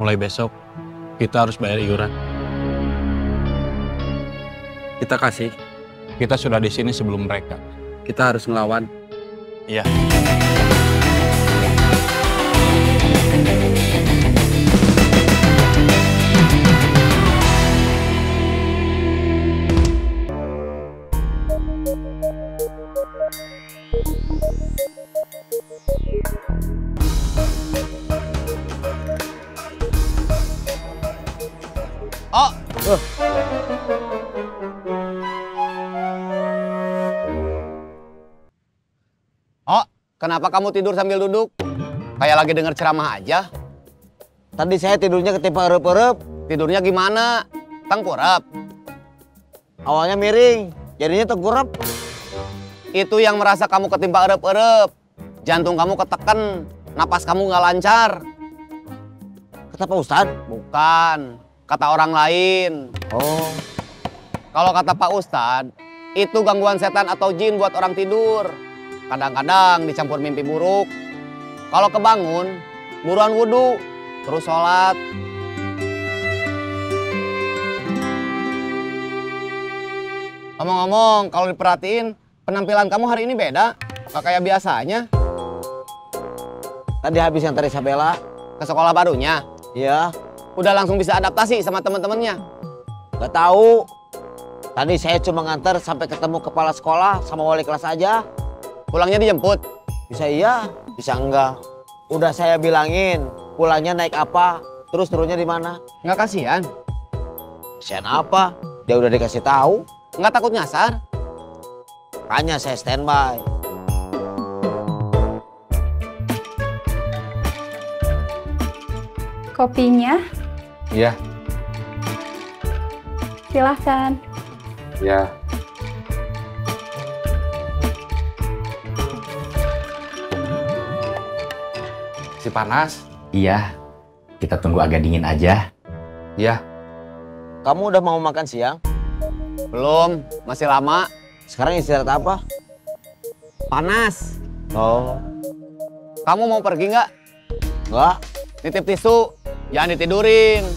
Mulai besok, kita harus bayar iuran. Kita kasih. Kita sudah di sini sebelum mereka. Kita harus ngelawan. Iya. Oh, kenapa kamu tidur sambil duduk? Kayak lagi denger ceramah aja. Tadi saya tidurnya ketimpa erup-erup. Tidurnya gimana? Tengkurap. Awalnya miring, jadinya tengkurap. Itu yang merasa kamu ketimpa erup-erup. Jantung kamu ketekan, napas kamu nggak lancar. Kata Pak Ustadz? Bukan, kata orang lain. Oh. Kalau kata Pak Ustadz, itu gangguan setan atau jin buat orang tidur. Kadang-kadang dicampur mimpi buruk. Kalau kebangun, buruan wudhu, terus sholat. Ngomong-ngomong, kalau diperhatiin, penampilan kamu hari ini beda. Gak kayak biasanya. Tadi habis yang Teresa Bella. Ke sekolah barunya. Iya. Udah langsung bisa adaptasi sama temen-temennya. Gak tahu. Tadi saya cuma nganter sampai ketemu kepala sekolah sama wali kelas aja. Pulangnya dijemput? Bisa iya, bisa enggak. Udah saya bilangin, pulangnya naik apa, terus turunnya di mana. Nggak kasihan? Kasihan apa? Dia udah dikasih tahu. Nggak takut nyasar? Makanya saya standby. Kopinya, Iya. silahkan. Iya. Si panas? Iya, kita tunggu agak dingin aja. Iya. Kamu udah mau makan siang? Belum, masih lama. Sekarang istirahat apa? Panas. Oh. Kamu mau pergi nggak? Enggak. Nitip tisu, jangan ditidurin.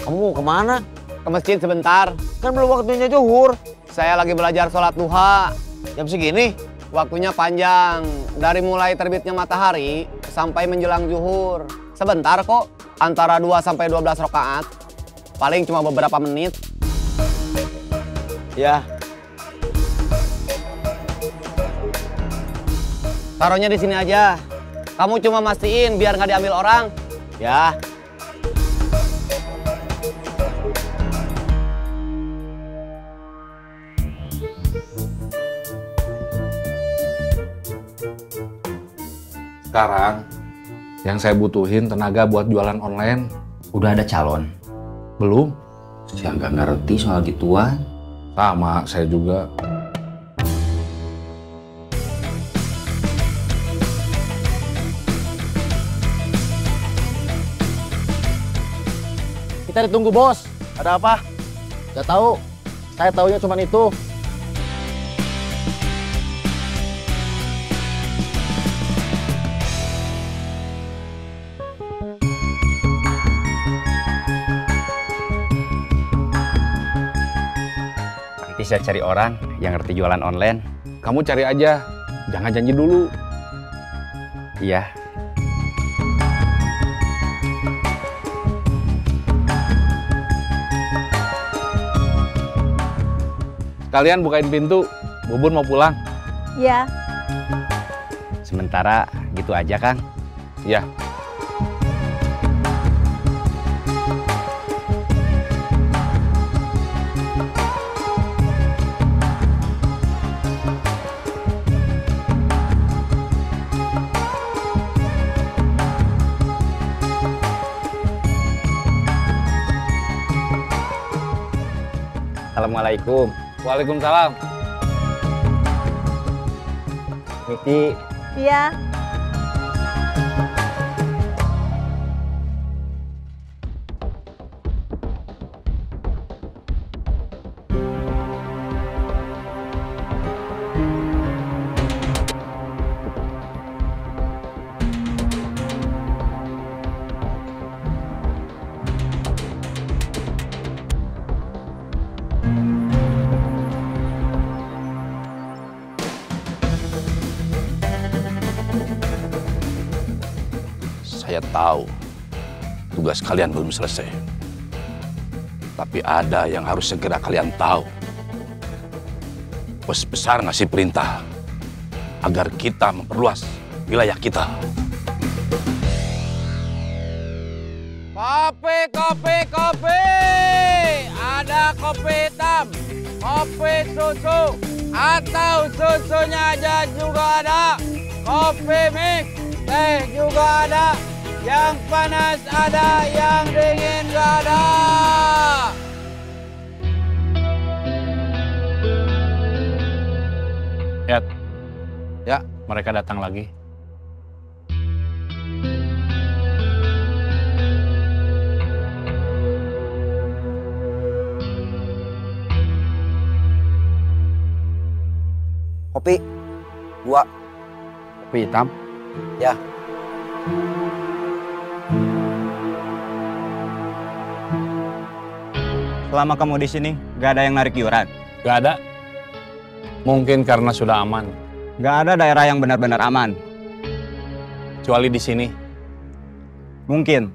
Kamu mau kemana? Ke masjid sebentar. Kan belum waktunya zuhur. Saya lagi belajar sholat duha. Jam segini? Waktunya panjang, dari mulai terbitnya matahari sampai menjelang zuhur. Sebentar kok, antara 2 sampai 12 rakaat. Paling cuma beberapa menit. Ya. Taruhnya di sini aja. Kamu cuma mastiin biar nggak diambil orang. Ya. Sekarang yang saya butuhin tenaga buat jualan online. Udah ada calon? Belum? Saya nggak ngerti soal gituan. Sama, saya juga. Kita ditunggu bos. Ada apa? Gak tahu. Saya taunya cuma itu. Nanti saya cari orang yang ngerti jualan online. Kamu cari aja, jangan janji dulu. Iya. Kalian bukain pintu, Bubun mau pulang. Ya, Sementara gitu aja, Kang. Ya. Assalamualaikum. Waalaikumsalam. Miki, iya. Saya tahu tugas kalian belum selesai. Tapi ada yang harus segera kalian tahu. Bos besar ngasih perintah agar kita memperluas wilayah kita. Kopi, kopi, kopi. Ada kopi hitam, kopi susu, atau susunya aja juga ada. Kopi mix, teh juga ada. Yang panas ada, yang dingin gak ada. Ed. Ya. Mereka datang lagi. Kopi 2. Kopi hitam. Ya. Selama kamu di sini, gak ada yang narik iuran. Gak ada. Mungkin karena sudah aman. Gak ada daerah yang benar-benar aman. Kecuali di sini. Mungkin.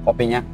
Kopinya.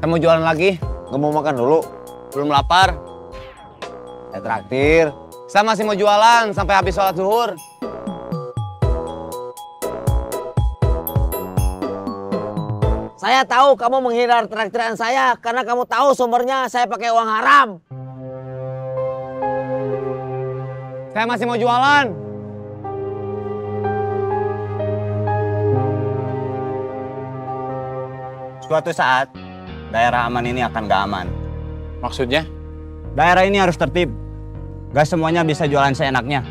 Saya mau jualan lagi. Nggak mau makan dulu? Belum lapar. Saya traktir. Saya masih mau jualan sampai habis sholat zuhur. Saya tahu kamu menghindar traktiran saya karena kamu tahu sumbernya saya pakai uang haram. Saya masih mau jualan. Suatu saat, daerah aman ini akan gak aman. Maksudnya? Daerah ini harus tertib. Gak semuanya bisa jualan seenaknya.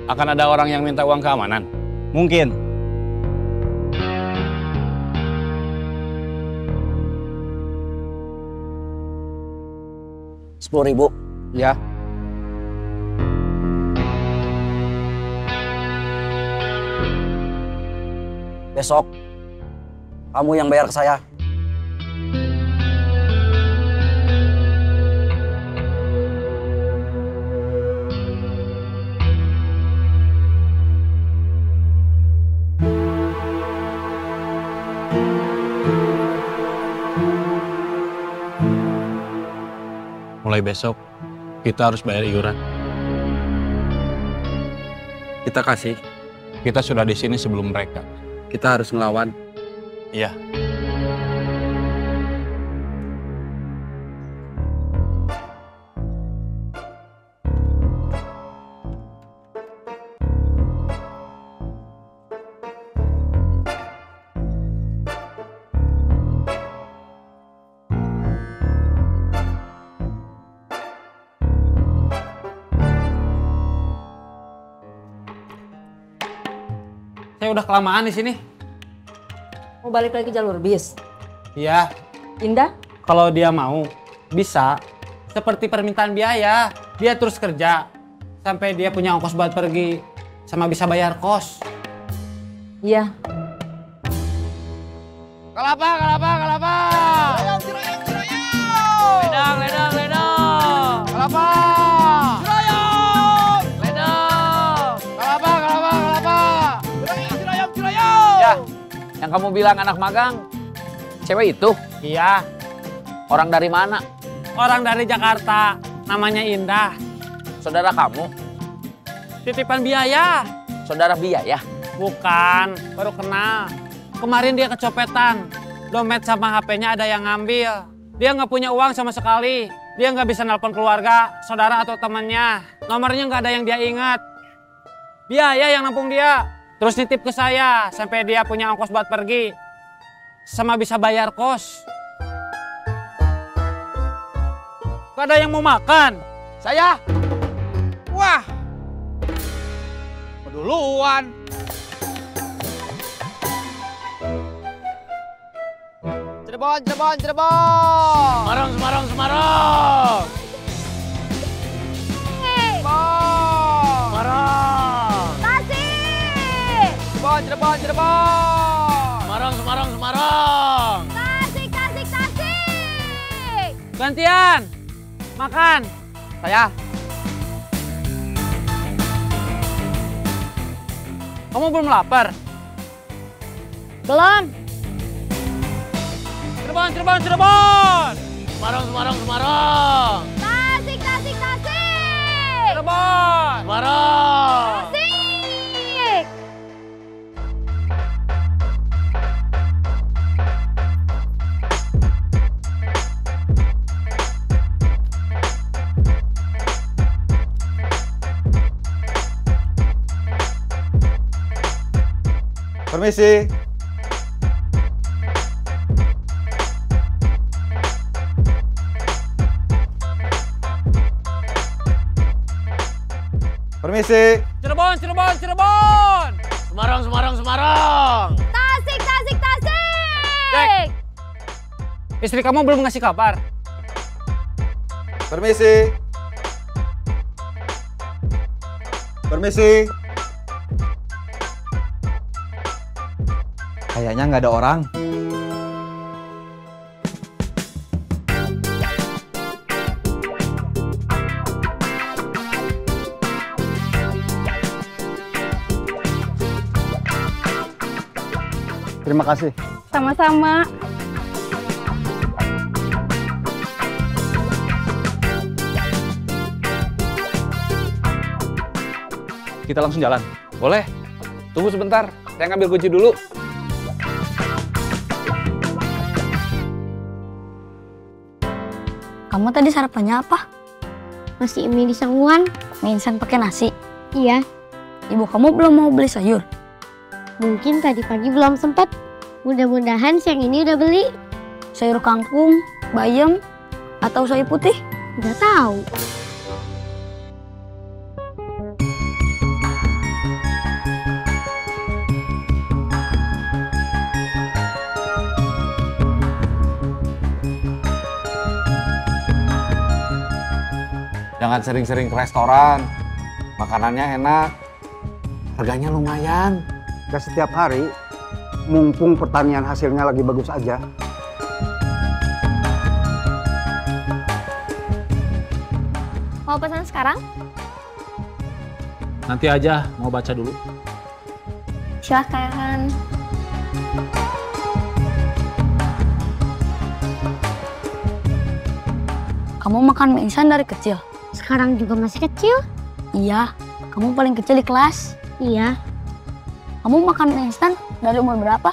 Akan ada orang yang minta uang keamanan? Mungkin. Rp10.000. Ya. Besok, kamu yang bayar ke saya. Mulai besok, kita harus bayar iuran. Kita kasih. Kita sudah di sini sebelum mereka. Kita harus ngelawan. Iya. Saya udah kelamaan di sini. Mau balik lagi jalur bis? Iya. Indah? Kalau dia mau, bisa. Seperti permintaan biaya. Dia terus kerja. Sampai dia punya ongkos buat pergi. Sama bisa bayar kos. Iya. Kelapa, kelapa, kelapa. Ledang, ledang, ledang. Kelapa. Ledang. Kelapa, kelapa, kelapa. Ya, yang kamu bilang anak magang, cewek itu? Iya. Orang dari mana? Orang dari Jakarta. Namanya Indah. Saudara kamu? Titipan biaya. Saudara biaya? Bukan, baru kenal. Kemarin dia kecopetan. Dompet sama HP-nya ada yang ngambil. Dia nggak punya uang sama sekali. Dia nggak bisa nelpon keluarga, saudara atau temannya. Nomornya nggak ada yang dia ingat. Biaya yang nampung dia. Terus nitip ke saya, sampai dia punya ongkos buat pergi. Sama bisa bayar kos. Gak ada yang mau makan. Saya? Wah. Keduluan. Cirebon, Cirebon, Cirebon. Semarang, Semarang, Semarang. Semarang. Cirebon, Cirebon, Cirebon. Semarang, Semarang, Semarang. Kasih, kasih, Gantian. Makan. Saya. Kamu belum lapar? Belum. Cirebon, Cirebon, Cirebon. Semarang, Semarang, Semarang. Tasik, tasik, tasik. Cirebon. Semarang. Tasik. Permisi. Permisi. Cirebon, Cirebon, Cirebon. Semarang, Semarang, Semarang. Tasik, tasik, tasik. Cek. Istri kamu belum ngasih kabar. Permisi. Permisi. Kayaknya nggak ada orang. Terima kasih. Sama-sama. Kita langsung jalan. Boleh. Tunggu sebentar. Saya ngambil kunci dulu. Kamu tadi sarapannya apa? Nasi mie di sangguan. Mie instan pakai nasi. Iya. Ibu kamu belum mau beli sayur? Mungkin tadi pagi belum sempat. Mudah-mudahan siang ini udah beli. Sayur kangkung, bayam, atau sayur putih? Nggak tahu. Jangan sering-sering ke restoran. Makanannya enak. Harganya lumayan. Gak setiap hari, mumpung pertanian hasilnya lagi bagus aja. Mau pesan sekarang? Nanti aja, mau baca dulu. Silahkan. Kamu makan mie instan dari kecil? Sekarang juga masih kecil? Iya. Kamu paling kecil di kelas? Iya. Kamu makan mie instan dari umur berapa?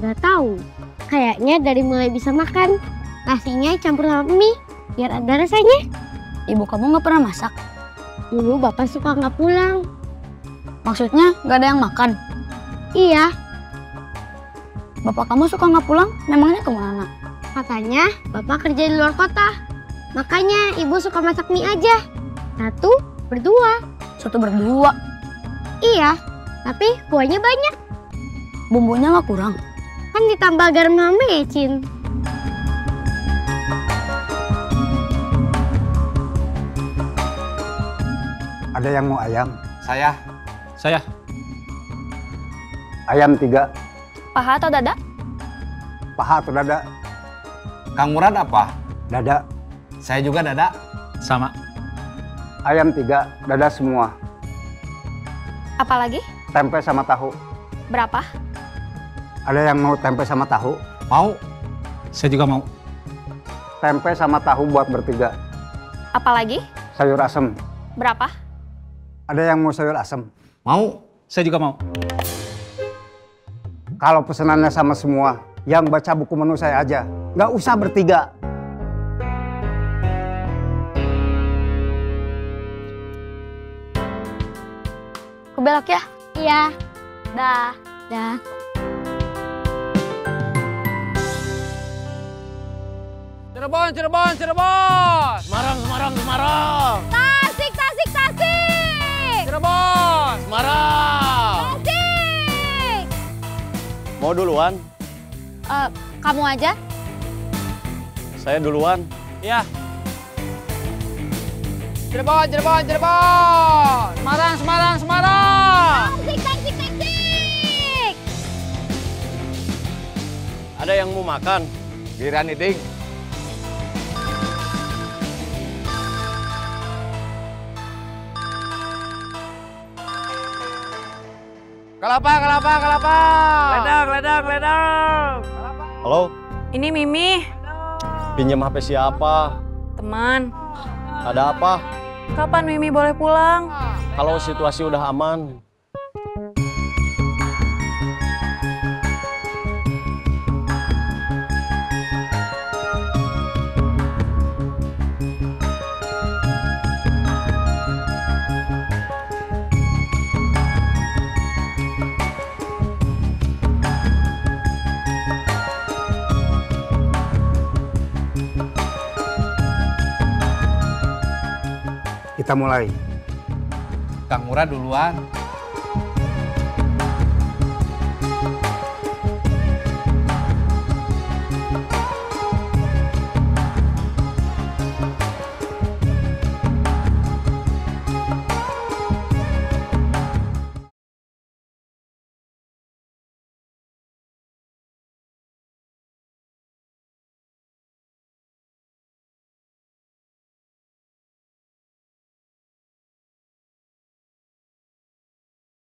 Nggak tahu. Kayaknya dari mulai bisa makan. Nasinya campur sama mie, biar ada rasanya. Ibu kamu nggak pernah masak? Dulu bapak suka nggak pulang. Maksudnya nggak ada yang makan? Iya, Bapak kamu suka nggak pulang? Memangnya kemana? katanya bapak kerja di luar kota. Makanya ibu suka masak mie aja. Satu, berdua. Satu berdua. Iya, tapi kuahnya banyak. Bumbunya nggak kurang? Kan ditambah garam sama mecin. Ada yang mau ayam? Saya. Saya. Ayam 3. Paha atau dada? Paha atau dada? Kang Murad apa? Dada. Saya juga dada. Sama. Ayam 3, dada semua. Apalagi? Tempe sama tahu. Berapa? Ada yang mau tempe sama tahu? Mau? Saya juga mau. Tempe sama tahu buat bertiga. Apalagi? Sayur asem. Berapa? Ada yang mau sayur asem? Mau? Saya juga mau. Kalau pesanannya sama semua, yang baca buku menu saya aja. Nggak usah bertiga. Aku belok ya? Iya. Dah. Dah. Cirebon, Cirebon, Cirebon. Semarang, Semarang, Semarang. Tasik, tasik, tasik. Cirebon. Semarang. Tasik. Mau duluan? Kamu aja? Saya duluan. Iya. Cirebon, Cirebon, Cirebon. Semarang, Semarang, Semarang. Tasik, tasik, tasik. Ada yang mau makan? Giliran Iding. Kelapa. Ledang. Halo, Ini Mimi, pinjam HP siapa? teman. Ada apa? Kapan Mimi boleh pulang? Kalau situasi udah aman. Kita mulai. Kang Murad duluan.